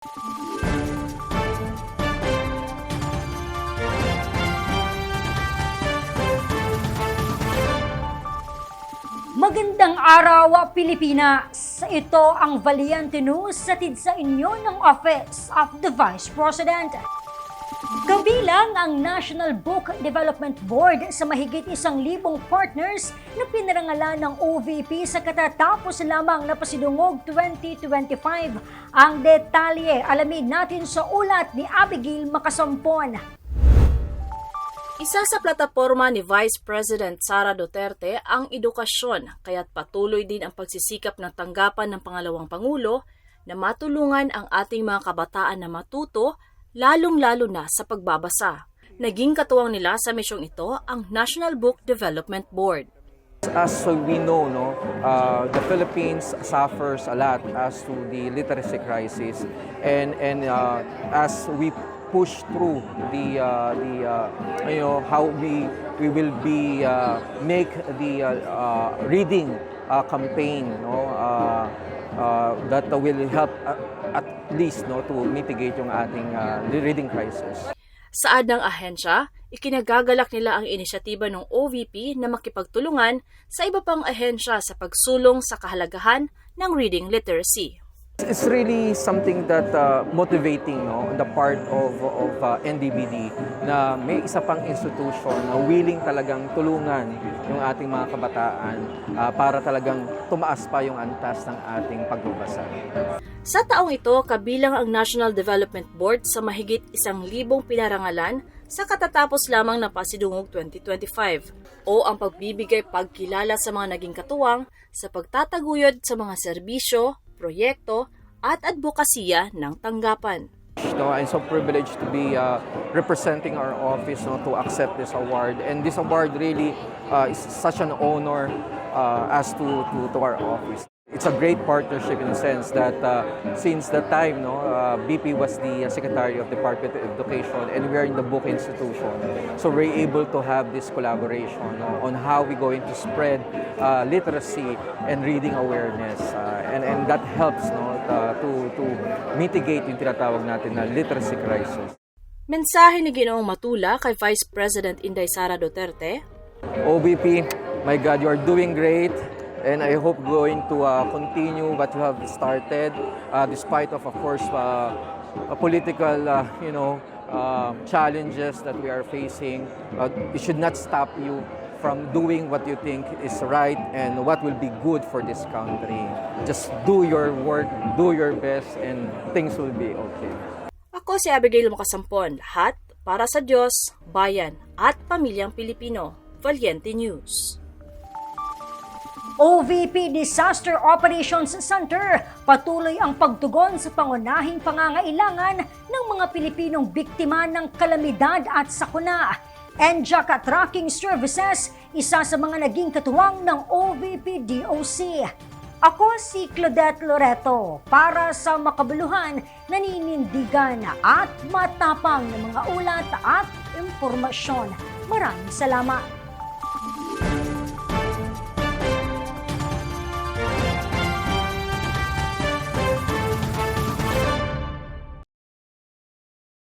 Magandang araw, Pilipinas! Ito ang Valiente News hatid sa inyo ng Office of the Vice President. Kabilang ang National Book Development Board sa mahigit 1,000 partners na pinarangalan ng OVP sa katatapos lamang na Pasidungog 2025. Ang detalye alamin natin sa ulat ni Abigail Makasampon. Isa sa plataporma ni Vice President Sara Duterte ang edukasyon, kaya't patuloy din ang pagsisikap ng tanggapan ng pangalawang Pangulo na matulungan ang ating mga kabataan na matuto, lalong-lalo na sa pagbabasa. Naging katuwang nila sa misyong ito ang National Book Development Board. As we know, the Philippines suffers a lot as to the literacy crisis, and as we push through how we will be make the reading campaign that will help at least to mitigate yung ating reading crisis. Saad ng ahensya, ikinagagalak nila ang inisyatiba ng OVP na makipagtulungan sa iba pang ahensya sa pagsulong sa kahalagahan ng reading literacy. It's really something that motivating on the part of NDBD na may isa pang institution na willing talagang tulungan yung ating mga kabataan para talagang tumaas pa yung antas ng ating pagbabasa. Sa taong ito, kabilang ang National Development Board sa mahigit 1,000 pinarangalan sa katatapos lamang na Pasidungog 2025 o ang pagbibigay pagkilala sa mga naging katuwang sa pagtataguyod sa mga serbisyo, proyekto at advokasya ng tanggapan. I'm so privileged to be representing our office to accept this award, and this award really is such an honor as to our office. It's a great partnership in the sense that since the time BP was the Secretary of Department of Education and we are in the book institution, so we're able to have this collaboration on how we're going to spread literacy and reading awareness, and that helps to mitigate yung tinatawag natin na literacy crisis. Mensahe ni Ginoong Matula kay Vice President Inday Sara Duterte. OVP, my God, you are doing great. And I hope going to continue what you have started, despite of course, political, challenges that we are facing. It should not stop you from doing what you think is right and what will be good for this country. Just do your work, do your best, and things will be okay. Ako si Abigail Makasampon, lahat para sa Diyos, bayan at pamilyang Pilipino. Valiente News. OVP Disaster Operations Center, patuloy ang pagtugon sa pangunahing pangangailangan ng mga Pilipinong biktima ng kalamidad at sakuna. NJAC Tracking Services, isa sa mga naging katuwang ng OVP DOC. Ako si Claudette Loreto, para sa makabuluhan, naninindigan at matapang na mga ulat at impormasyon. Maraming salamat.